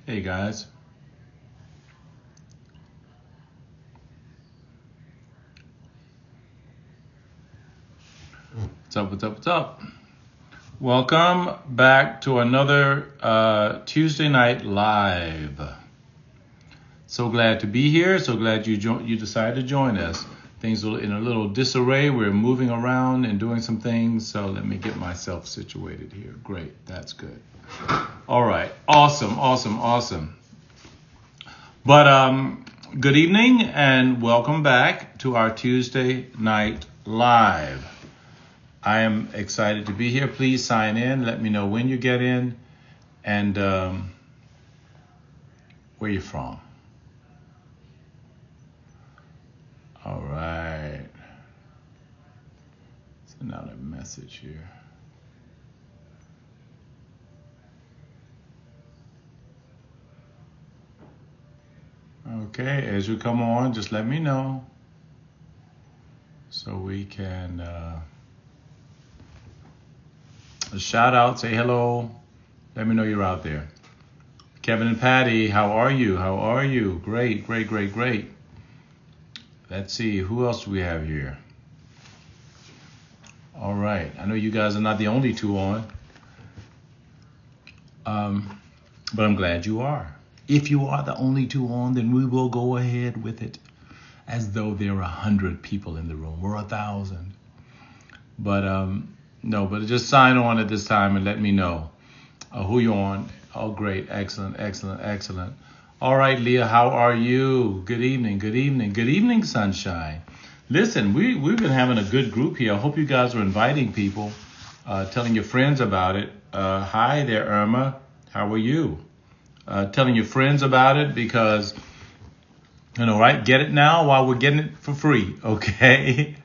Hey guys. What's up, what's up, what's up? Welcome back to another Tuesday Night Live. So glad to be here. So glad you decided to join us. Things are in a little disarray. We're moving around and doing some things. So let me get myself situated here. Great, that's good. All right, awesome. But good evening and welcome back to our Tuesday Night Live. I am excited to be here. Please sign in. Let me know when you get in and where you're from. All right. Send out a message here. Okay, as you come on, just let me know so we can shout out, say hello. Let me know you're out there. Kevin and Patty, how are you? How are you? Great. Let's see, who else do we have here? All right, I know you guys are not the only two on, but I'm glad you are. If you are the only two on, then we will go ahead with it as though there are 100 people in the room or 1,000. But no, but just sign on at this time and let me know who you're on. Oh, great, excellent. All right, Leah, how are you? Good evening, sunshine. Listen, we've been having a good group here. I hope you guys are inviting people, telling your friends about it. Hi there, Irma. How are you? Telling your friends about it because, right? Get it now while we're getting it for free, okay?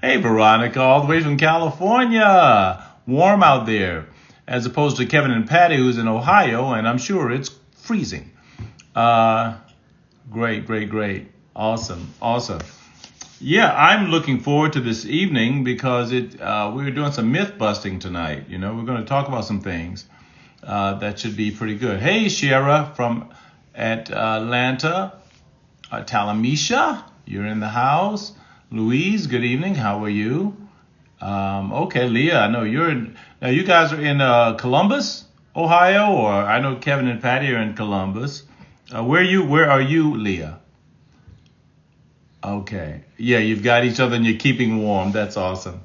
Hey, Veronica, all the way from California. Warm out there, as opposed to Kevin and Patty, who's in Ohio, and I'm sure it's freezing. Great. Awesome. Yeah, I'm looking forward to this evening because we're doing some myth busting tonight. We're going to talk about some things that should be pretty good. Hey, Shara from Atlanta, Talamisha, you're in the house. Louise, good evening. How are you? Okay, Leah, I know now you guys are in Columbus, Ohio, or I know Kevin and Patty are in Columbus. Where are you, Leah? Okay. Yeah, you've got each other and you're keeping warm. That's awesome.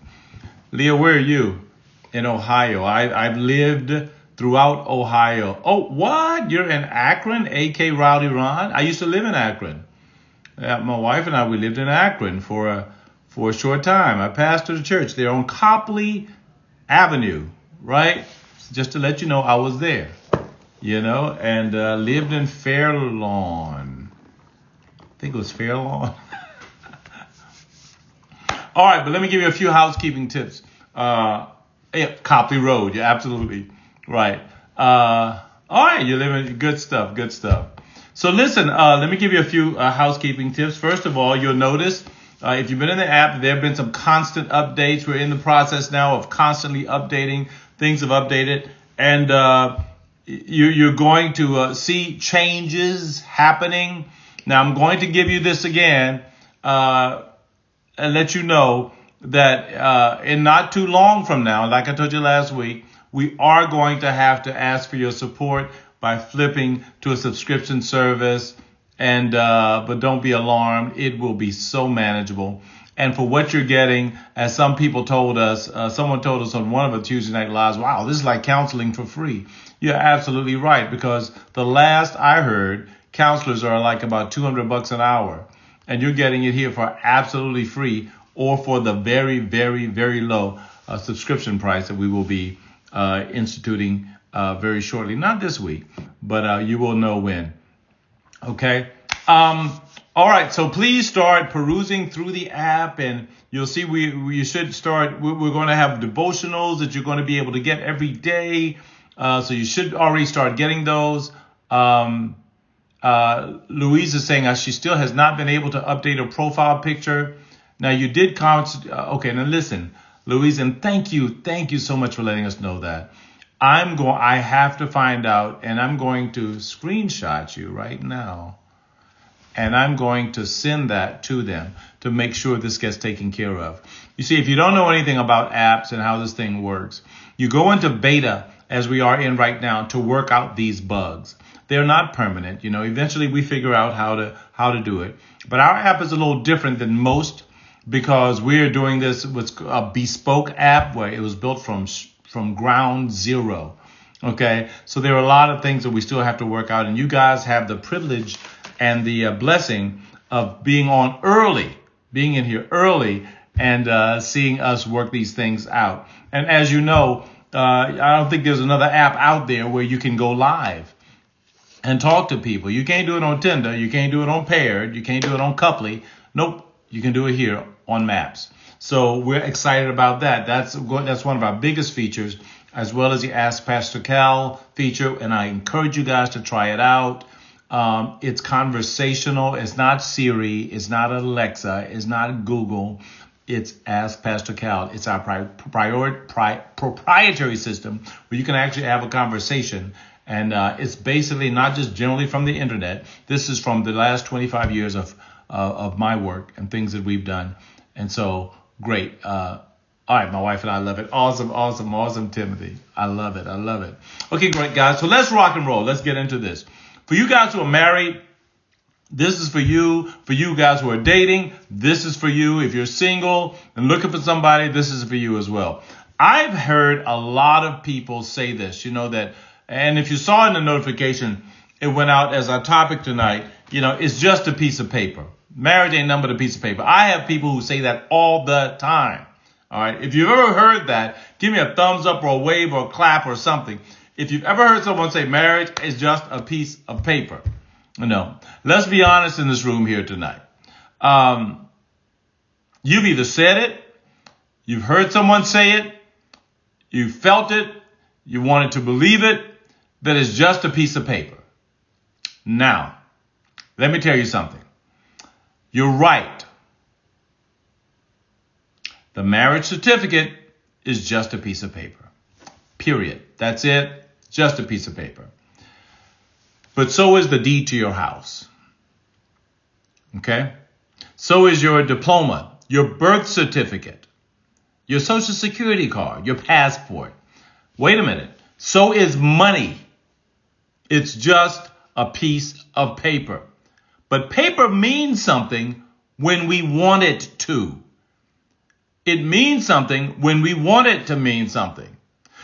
Leah, where are you? In Ohio. I've lived throughout Ohio. Oh, what? You're in Akron, AK Rowdy Ron? I used to live in Akron. My wife and I, we lived in Akron for a short time. I pastored a church there on Copley Avenue, right? Just to let you know, I was there, and lived in Fairlawn. I think it was Fairlawn. All right, but let me give you a few housekeeping tips. Copley Road, you're absolutely right. All right, you're living good stuff. So listen, let me give you a few housekeeping tips. First of all, you'll notice if you've been in the app, there have been some constant updates. We're in the process now of constantly updating. Things have updated. And you're going to see changes happening. Now, I'm going to give you this again and let you know that in not too long from now, like I told you last week, we are going to have to ask for your support by flipping to a subscription service. And but don't be alarmed. It will be so manageable. And for what you're getting, as some people told us, someone told us on one of the Tuesday Night Lives, wow, this is like counseling for free. You're absolutely right, because the last I heard, counselors are like about $200 an hour. And you're getting it here for absolutely free, or for the very, very, very low subscription price that we will be instituting very shortly. Not this week, but you will know when. Okay. All right. So please start perusing through the app, and you'll see we should start. We're going to have devotionals that you're going to be able to get every day. So you should already start getting those. Louise is saying she still has not been able to update her profile picture. Now you did comment. Okay. Now listen, Louise, and thank you so much for letting us know that. I have to find out, and I'm going to screenshot you right now. And I'm going to send that to them to make sure this gets taken care of. You see, if you don't know anything about apps and how this thing works, you go into beta, as we are in right now, to work out these bugs. They're not permanent. Eventually we figure out how to do it. But our app is a little different than most because we're doing this with a bespoke app where it was built from ground zero. Okay, so there are a lot of things that we still have to work out, and you guys have the privilege and the blessing of being in here early and seeing us work these things out. And as you know, I don't think there's another app out there where you can go live and talk to people. You can't do it on Tinder. You can't do it on Paired. You can't do it on Couply. Nope. You can do it here on Maps. So we're excited about that. That's one of our biggest features, as well as the Ask Pastor Cal feature. And I encourage you guys to try it out. It's conversational. It's not Siri. It's not Alexa. It's not Google. It's Ask Pastor Cal. It's our proprietary system where you can actually have a conversation. And it's basically not just generally from the internet. This is from the last 25 years of my work and things that we've done. And so, great. All right, my wife and I love it. Awesome, Timothy. I love it. Okay, great, guys. So let's rock and roll. Let's get into this. For you guys who are married, this is for you. For you guys who are dating, this is for you. If you're single and looking for somebody, this is for you as well. I've heard a lot of people say this, that, and if you saw in the notification, it went out as our topic tonight, it's just a piece of paper. Marriage ain't nothing but a piece of paper. I have people who say that all the time. All right. If you've ever heard that, give me a thumbs up or a wave or a clap or something. If you've ever heard someone say marriage is just a piece of paper. No. Let's be honest in this room here tonight. You've either said it, you've heard someone say it, you felt it, you wanted to believe it, that it's just a piece of paper. Now, let me tell you something. You're right. The marriage certificate is just a piece of paper. Period. That's it. Just a piece of paper. But so is the deed to your house. Okay? So is your diploma, your birth certificate, your social security card, your passport. Wait a minute. So is money. It's just a piece of paper. But paper means something when we want it to. It means something when we want it to mean something.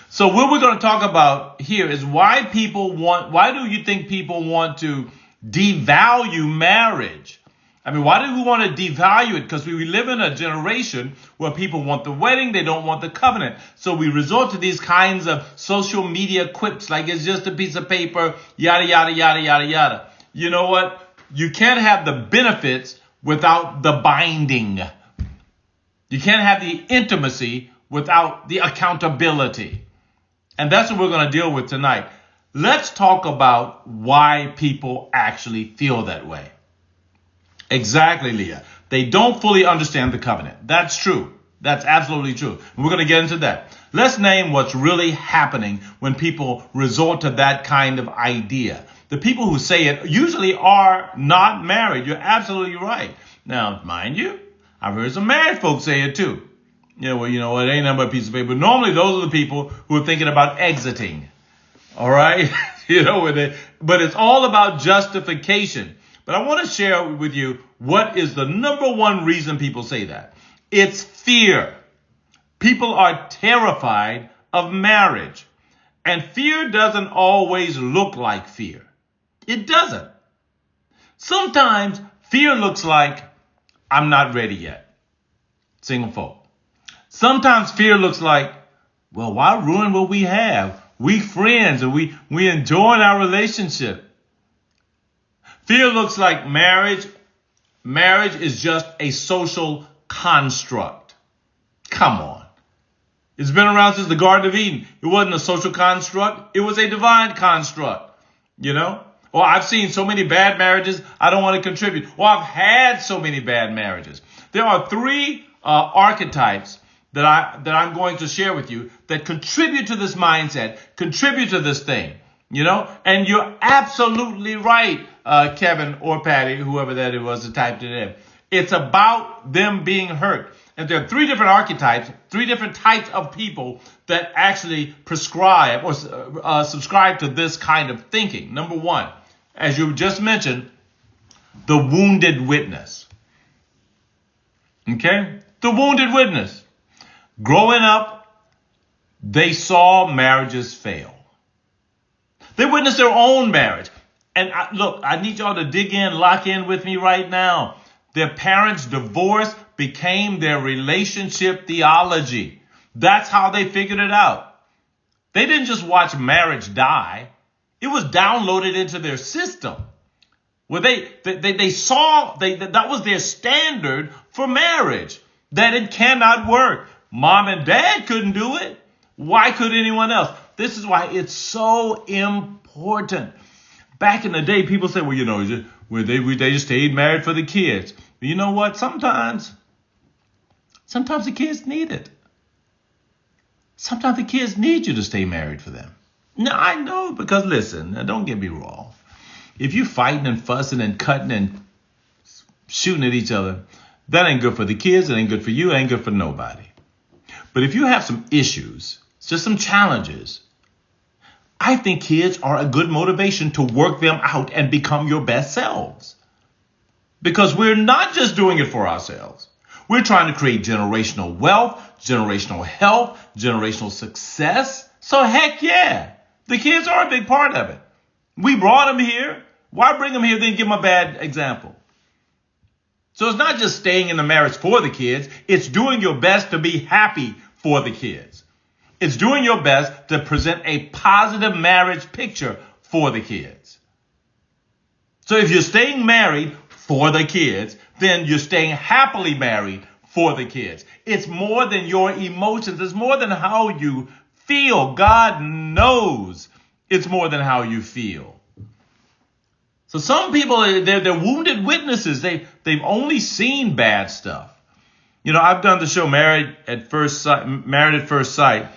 So what we're going to talk about here is why do you think people want to devalue marriage? I mean, why do we want to devalue it? Because we live in a generation where people want the wedding, they don't want the covenant. So we resort to these kinds of social media quips like it's just a piece of paper, yada, yada, yada, yada, yada. You know what? You can't have the benefits without the binding. You can't have the intimacy without the accountability. And that's what we're going to deal with tonight. Let's talk about why people actually feel that way. Exactly, Leah. They don't fully understand the covenant. That's true. That's absolutely true. And we're going to get into that. Let's name what's really happening when people resort to that kind of idea. The people who say it usually are not married. You're absolutely right. Now, mind you, I've heard some married folks say it too. It ain't nothing but a piece of paper. Normally, those are the people who are thinking about exiting. All right? But it's all about justification. But I want to share with you what is the number one reason people say that. It's fear. People are terrified of marriage. And fear doesn't always look like fear. It doesn't. Sometimes fear looks like, I'm not ready yet. Single folk. Sometimes fear looks like, well, why ruin what we have? We friends and we enjoy our relationship. Fear looks like marriage. Marriage is just a social construct. Come on. It's been around since the Garden of Eden. It wasn't a social construct. It was a divine construct. Or I've seen so many bad marriages, I don't want to contribute. Or I've had so many bad marriages. There are three archetypes that I'm going to share with you that contribute to this mindset, contribute to this thing, and you're absolutely right, Kevin or Patty, whoever that it was that typed it in. It's about them being hurt. And there are three different archetypes, three different types of people that actually prescribe or subscribe to this kind of thinking. Number one, as you just mentioned, the wounded witness. Okay? The wounded witness. Growing up, they saw marriages fail. They witnessed their own marriage. And look, I need y'all to dig in, lock in with me right now. Their parents' divorce became their relationship theology. That's how they figured it out. They didn't just watch marriage die. It was downloaded into their system. Well, they saw that was their standard for marriage, that it cannot work. Mom and dad couldn't do it. Why could anyone else? This is why it's so important. Back in the day, people say, well, they just stayed married for the kids. But you know what? Sometimes the kids need it. Sometimes the kids need you to stay married for them. No, I know, because listen, now don't get me wrong. If you're fighting and fussing and cutting and shooting at each other, that ain't good for the kids. It ain't good for you. It ain't good for nobody. But if you have some issues, just some challenges, I think kids are a good motivation to work them out and become your best selves. Because we're not just doing it for ourselves. We're trying to create generational wealth, generational health, generational success. So heck yeah, the kids are a big part of it. We brought them here. Why bring them here then give them a bad example? So it's not just staying in the marriage for the kids. It's doing your best to be happy for the kids. It's doing your best to present a positive marriage picture for the kids. So if you're staying married for the kids, then you're staying happily married for the kids. It's more than your emotions. It's more than how you feel. God knows it's more than how you feel. So some people, they're wounded witnesses. They've only seen bad stuff. I've done the show Married at First Sight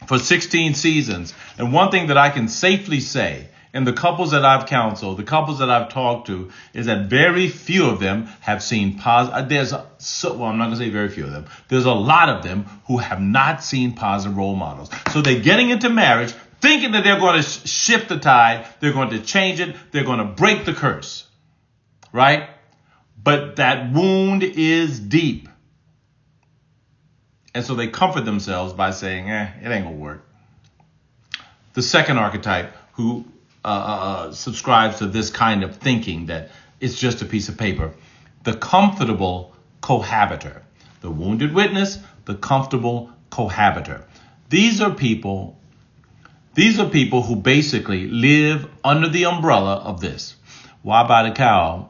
for 16 seasons. And one thing that I can safely say, and the couples that I've counseled, the couples that I've talked to, is that very few of them have seen positive. I'm not going to say very few of them. There's a lot of them who have not seen positive role models. So they're getting into marriage thinking that they're going to shift the tide. They're going to change it. They're going to break the curse. Right? But that wound is deep. And so they comfort themselves by saying, it ain't going to work. The second archetype who subscribes to this kind of thinking that it's just a piece of paper. The comfortable cohabiter. The wounded witness, the comfortable cohabiter. These are people who basically live under the umbrella of this. Why buy the cow?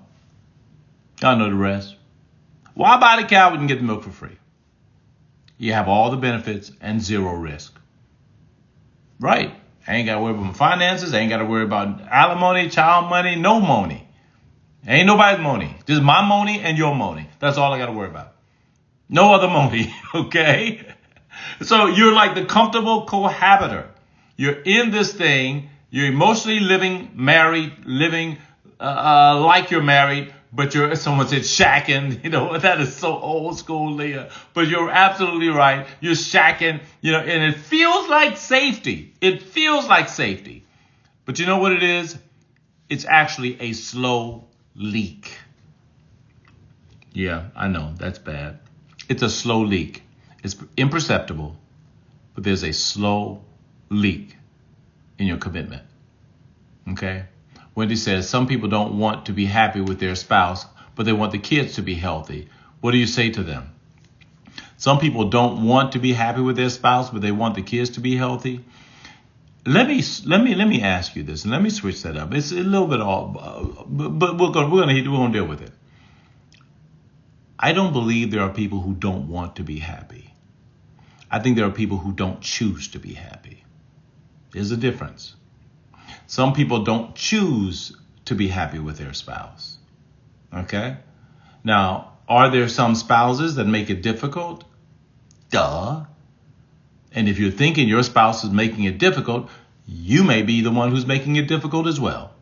Y'all know the rest. Why buy the cow when you can get the milk for free? You have all the benefits and zero risk. Right. I ain't got to worry about my finances. I ain't got to worry about alimony, child money, no money. Ain't nobody's money. Just my money and your money. That's all I got to worry about. No other money, okay? So you're like the comfortable cohabiter. You're in this thing. You're emotionally living like you're married, but someone said shacking. That is so old school, Leah. But you're absolutely right. You're shacking, and it feels like safety. It feels like safety. But you know what it is? It's actually a slow leak. Yeah, I know. That's bad. It's a slow leak. It's imperceptible, but there's a slow leak in your commitment. Okay? Wendy says some people don't want to be happy with their spouse, but they want the kids to be healthy. What do you say to them? Some people don't want to be happy with their spouse, but they want the kids to be healthy. Let me ask you this, and let me switch that up. It's a little bit off, but we're gonna deal with it. I don't believe there are people who don't want to be happy. I think there are people who don't choose to be happy. There's a difference. Some people don't choose to be happy with their spouse. Okay? Now, are there some spouses that make it difficult? Duh. And if you're thinking your spouse is making it difficult, you may be the one who's making it difficult as well.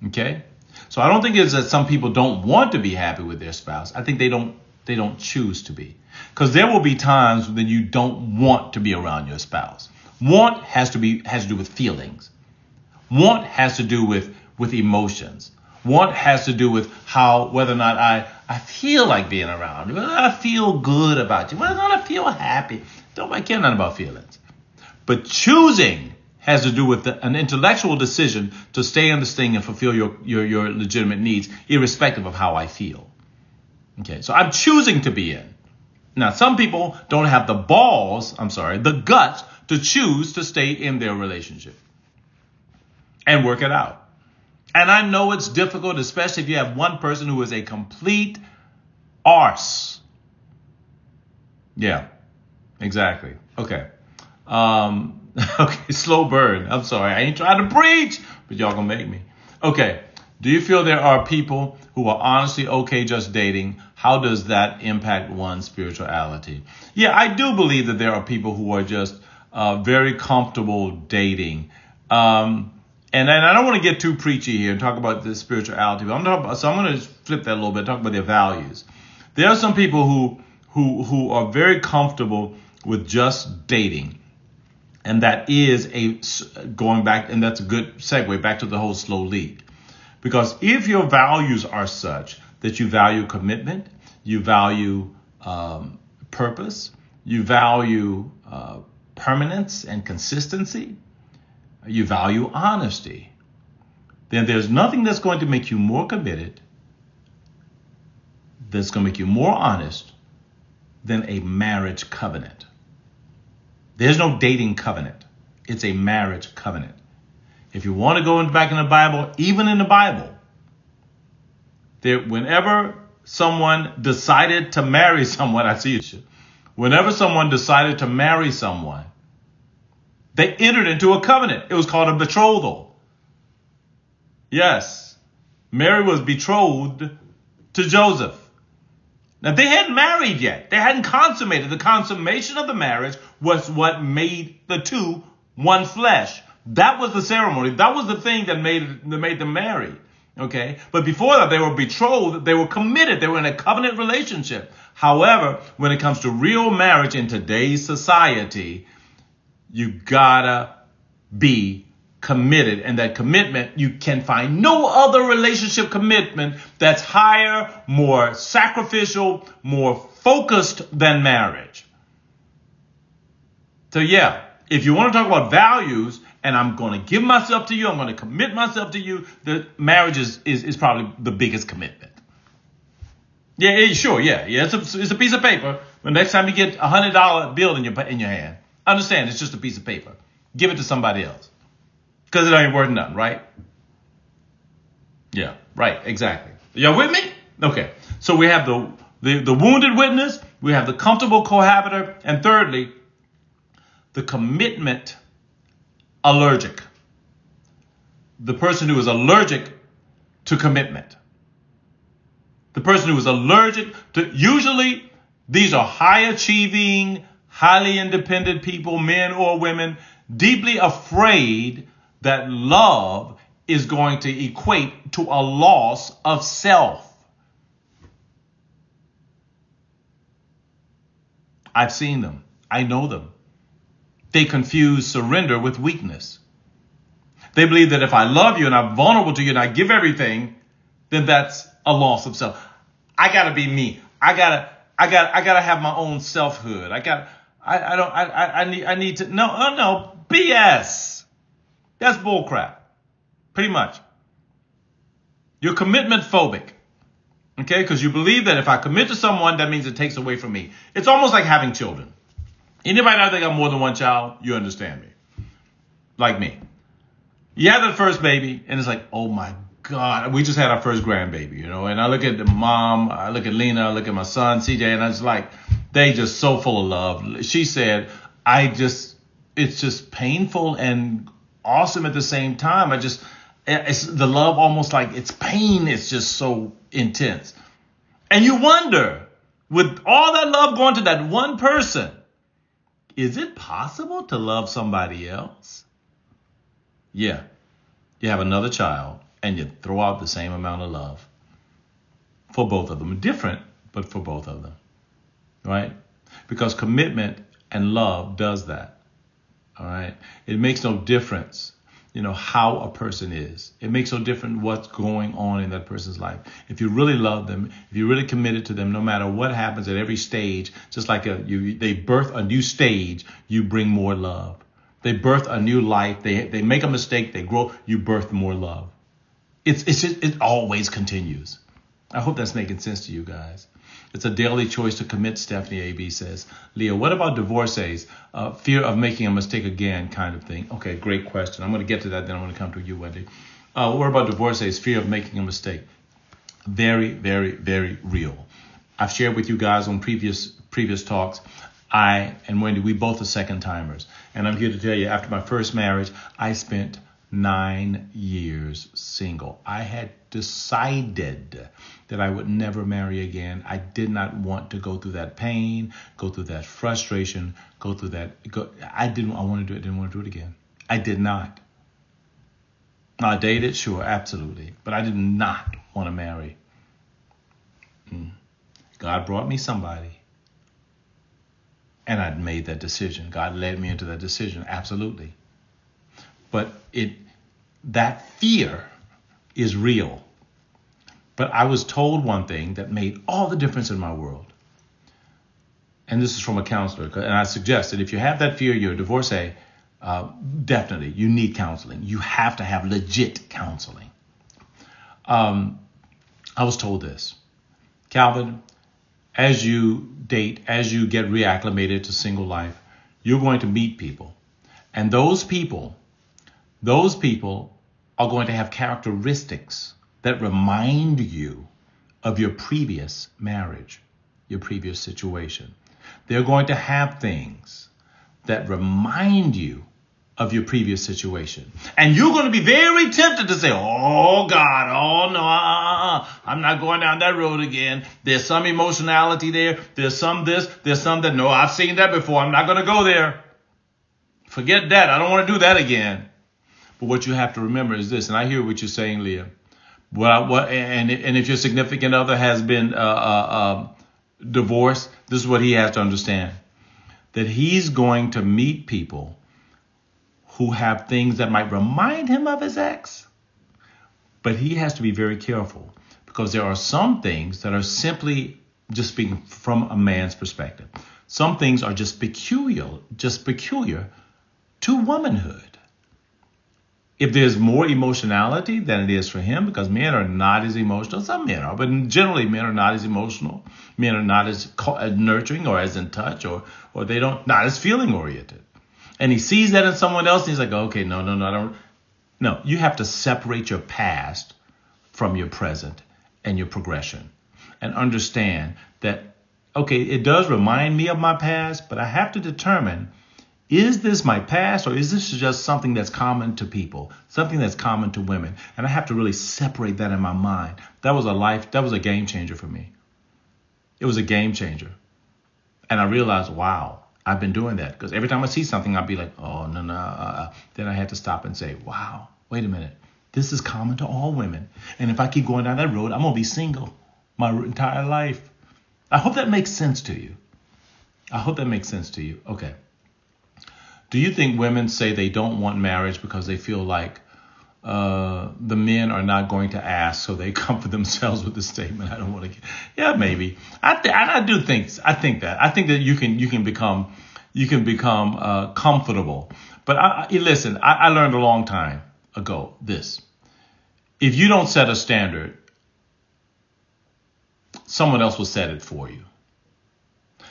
Okay? So I don't think it's that some people don't want to be happy with their spouse. I think they don't choose to be. Because there will be times when you don't want to be around your spouse. Want has to do with feelings. Want has to do with emotions. Want has to do with whether or not I feel like being around you, whether or not I feel good about you, whether or not I feel happy. I care nothing about feelings. But choosing has to do with an intellectual decision to stay in this thing and fulfill your legitimate needs, irrespective of how I feel. Okay, so I'm choosing to be in. Now, some people don't have the guts to choose to stay in their relationship and work it out. And I know it's difficult, especially if you have one person who is a complete arse. Yeah, exactly. Okay. Okay, slow burn. I'm sorry. I ain't trying to preach, but y'all gonna make me. Okay. Do you feel there are people who are honestly okay just dating? How does that impact one's spirituality? Yeah, I do believe that there are people who are just very comfortable dating. And I don't want to get too preachy here and talk about the spirituality, but I'm going to flip that a little bit, talk about their values. There are some people who are very comfortable with just dating. And that is going back, and that's a good segue back to the whole slow lead. Because if your values are such that you value commitment, you value purpose, you value permanence and consistency, you value honesty, then there's nothing that's going to make you more committed, that's going to make you more honest than a marriage covenant. There's no dating covenant. It's a marriage covenant. If you want to go back in the Bible, even in the Bible, whenever someone decided to marry someone, whenever someone decided to marry someone, they entered into a covenant. It was called a betrothal. Yes, Mary was betrothed to Joseph. Now, they hadn't married yet. They hadn't consummated. The consummation of the marriage was what made the two one flesh. That was the ceremony. That was the thing that made them marry. Okay? But before that, they were betrothed. They were committed. They were in a covenant relationship. However, when it comes to real marriage in today's society, you gotta be committed. And that commitment, you can find no other relationship commitment that's higher, more sacrificial, more focused than marriage. So yeah, if you want to talk about values, and I'm going to give myself to you, I'm going to commit myself to you, the marriage is probably the biggest commitment. Yeah, sure, yeah. It's a piece of paper. But next time you get $100 bill in your hand, understand it's just a piece of paper. Give it to somebody else. Because it ain't worth nothing, right? Yeah, right, exactly. Y'all with me? Okay. So we have the wounded witness, we have the comfortable cohabiter, and thirdly, the commitment allergic. The person who is allergic to commitment. The person who is allergic to, usually these are high achieving, highly independent people, men or women, deeply afraid that love is going to equate to a loss of self. I've seen them. I know them. They confuse surrender with weakness. They believe that if I love you and I'm vulnerable to you and I give everything, then that's a loss of self. I gotta be me. I gotta have my own selfhood. I need to. No, BS. That's bullcrap. Pretty much. You're commitment phobic. Okay? Because you believe that if I commit to someone, that means it takes away from me. It's almost like having children. Anybody out there got more than one child? You understand me. Like me. You have that first baby, and it's like, oh my God, we just had our first grandbaby, and I look at the mom, I look at Lena, I look at my son, CJ, and I was like, they just so full of love. She said, it's just painful and awesome at the same time. It's the love almost like it's pain. It's just so intense. And you wonder, with all that love going to that one person, is it possible to love somebody else? Yeah. You have another child and you throw out the same amount of love for both of them. Different, but for both of them. Right? Because commitment and love does that. All right? It makes no difference, how a person is. It makes no difference what's going on in that person's life. If you really love them, if you're really committed to them, no matter what happens at every stage, just like they birth a new stage, you bring more love. They birth a new life. They make a mistake. They grow. You birth more love. It always continues. I hope that's making sense to you guys. It's a daily choice to commit, Stephanie AB says. Leah, what about divorcees? Fear of making a mistake again kind of thing. Okay, great question. I'm going to get to that, then I'm going to come to you, Wendy. What about divorcees? Fear of making a mistake. Very, very, very real. I've shared with you guys on previous talks. I and Wendy, we both are second timers. And I'm here to tell you, after my first marriage, I spent 9 years single. I had decided that I would never marry again. I did not want to go through that pain, go through that frustration, go through that. I didn't want to do it again. I did not. I dated, sure, absolutely. But I did not want to marry. God brought me somebody. And I'd made that decision. God led me into that decision, absolutely. But that fear is real. But I was told one thing that made all the difference in my world. And this is from a counselor. And I suggest that if you have that fear, you're a divorcee, definitely you need counseling. You have to have legit counseling. I was told this. Calvin, as you date, as you get reacclimated to single life, you're going to meet people. And those people are going to have characteristics that remind you of your previous marriage, your previous situation. They're going to have things that remind you of your previous situation. And you're going to be very tempted to say, oh, God, oh, no, I'm not going down that road again. There's some emotionality there. There's some this, there's some that, no, I've seen that before. I'm not going to go there. Forget that. I don't want to do that again. But what you have to remember is this, and I hear what you're saying, Leah. And if your significant other has been divorced, this is what he has to understand. That he's going to meet people who have things that might remind him of his ex. But he has to be very careful because there are some things that are simply, just speaking from a man's perspective, some things are just peculiar to womanhood. If there's more emotionality than it is for him, because men are not as emotional, some men are, but generally men are not as emotional. Men are not as nurturing or as in touch, or they not as feeling oriented. And he sees that in someone else, and he's like, okay, no, I don't. No, you have to separate your past from your present and your progression, and understand that, okay, it does remind me of my past, but I have to determine, is this my past, or is this just something that's common to people, something that's common to women? And I have to really separate that in my mind. That was a game changer for me. It was a game changer. And I realized, wow, I've been doing that. Because every time I see something, I'd be like, oh, no. Then I had to stop and say, wow, wait a minute. This is common to all women. And if I keep going down that road, I'm going to be single my entire life. I hope that makes sense to you. Okay. Do you think women say they don't want marriage because they feel like the men are not going to ask, so they comfort themselves with the statement, I don't want to. Yeah, maybe. I think that you can become comfortable. But listen, I learned a long time ago this: if you don't set a standard, someone else will set it for you.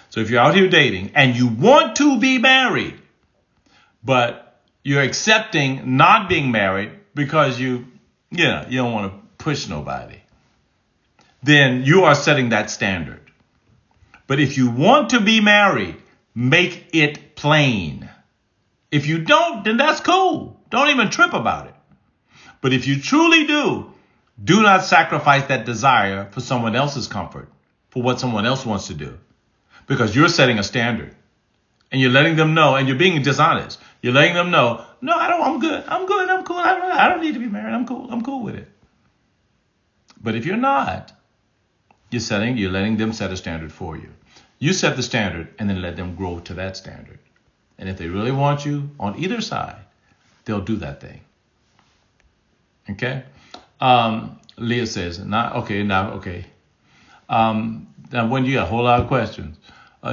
So if you're out here dating and you want to be married, but you're accepting not being married because you don't want to push nobody, then you are setting that standard. But if you want to be married, make it plain. If you don't, then that's cool. Don't even trip about it. But if you truly do not sacrifice that desire for someone else's comfort, for what someone else wants to do, because you're setting a standard and you're letting them know, and you're being dishonest. You're letting them know, no, I'm good. I'm cool. I don't need to be married. I'm cool with it. But if you're not, you're letting them set a standard for you. You set the standard and then let them grow to that standard. And if they really want you on either side, they'll do that thing. Okay? Leah says, okay. Now, when you got a whole lot of questions,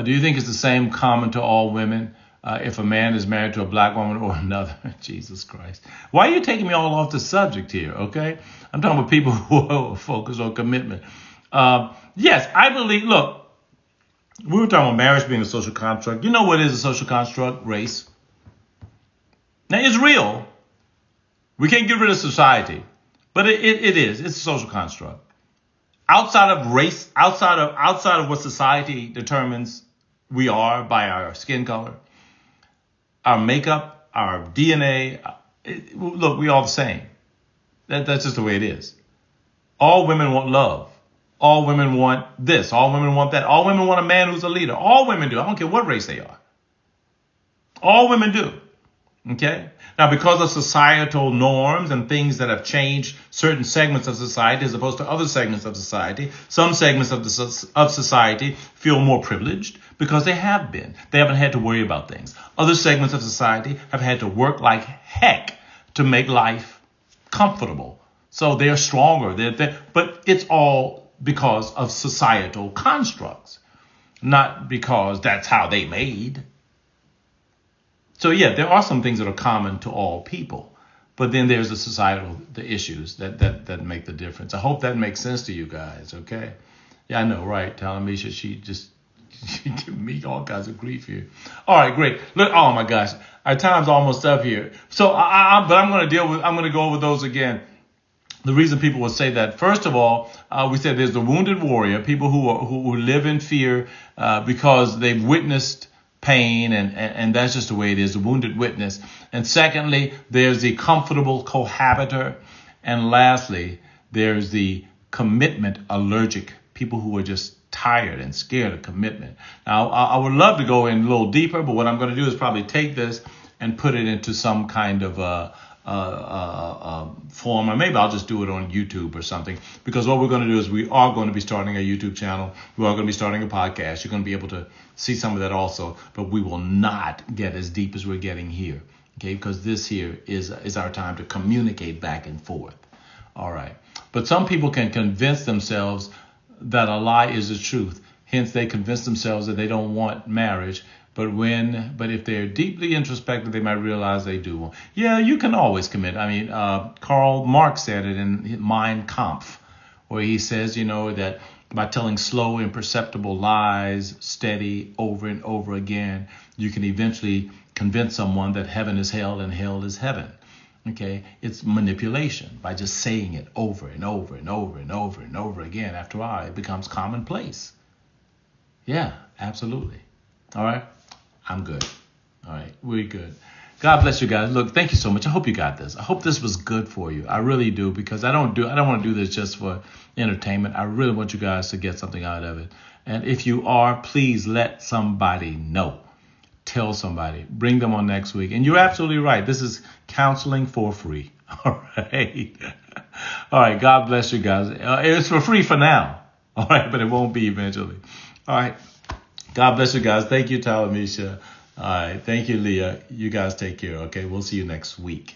do you think it's the same common to all women if a man is married to a black woman or another? Jesus Christ. Why are you taking me all off the subject here, okay? I'm talking about people who are focused on commitment. Yes, I believe, look, we were talking about marriage being a social construct. You know what is a social construct? Race. Now, it's real. We can't get rid of society, but it is. It's a social construct. Outside of race, outside of what society determines we are by our skin color, our makeup, our DNA, look, we all the same. That's just the way it is. All women want love. All women want this. All women want that. All women want a man who's a leader. All women do. I don't care what race they are. All women do. Okay? Now, because of societal norms and things that have changed certain segments of society as opposed to other segments of society, some segments of society feel more privileged because they have been. They haven't had to worry about things. Other segments of society have had to work like heck to make life comfortable. So they're stronger. But it's all because of societal constructs, not because that's how they made. So yeah, there are some things that are common to all people, but then there's the issues that make the difference. I hope that makes sense to you guys, okay? Yeah, I know, right? Talamisha, she giving me all kinds of grief here. All right, great. Look, oh my gosh, our time's almost up here. So but I'm going to go over those again. The reason people will say that, first of all, we said there's the wounded warrior, people who live in fear because they've witnessed pain, and that's just the way it is, the wounded witness. And secondly, there's the comfortable cohabiter. And lastly, there's the commitment allergic, people who are just tired and scared of commitment. Now, I would love to go in a little deeper, but what I'm going to do is probably take this and put it into some kind of form, or maybe I'll just do it on YouTube or something, because what we're going to do is we are going to be starting a YouTube channel. We are going to be starting a podcast. You're going to be able to see some of that also, but we will not get as deep as we're getting here, okay, because this here is our time to communicate back and forth. All right, but some people can convince themselves that a lie is the truth. Hence, they convince themselves that they don't want marriage. But if they're deeply introspective, they might realize they do. Yeah, you can always commit. I mean, Karl Marx said it in Mein Kampf, where he says, that by telling slow, imperceptible lies, steady, over and over again, you can eventually convince someone that heaven is hell and hell is heaven. Okay, it's manipulation by just saying it over and over and over and over and over again. After a while, it becomes commonplace. Yeah, absolutely. All right. I'm good. All right. We're good. God bless you guys. Look, thank you so much. I hope you got this. I hope this was good for you. I really do, because I don't want to do this just for entertainment. I really want you guys to get something out of it. And if you are, please let somebody know. Tell somebody. Bring them on next week. And you're absolutely right. This is counseling for free. All right. All right. God bless you guys. It's for free for now. All right. But it won't be eventually. All right. God bless you guys. Thank you, Talamisha. All right. Thank you, Leah. You guys take care. Okay. We'll see you next week.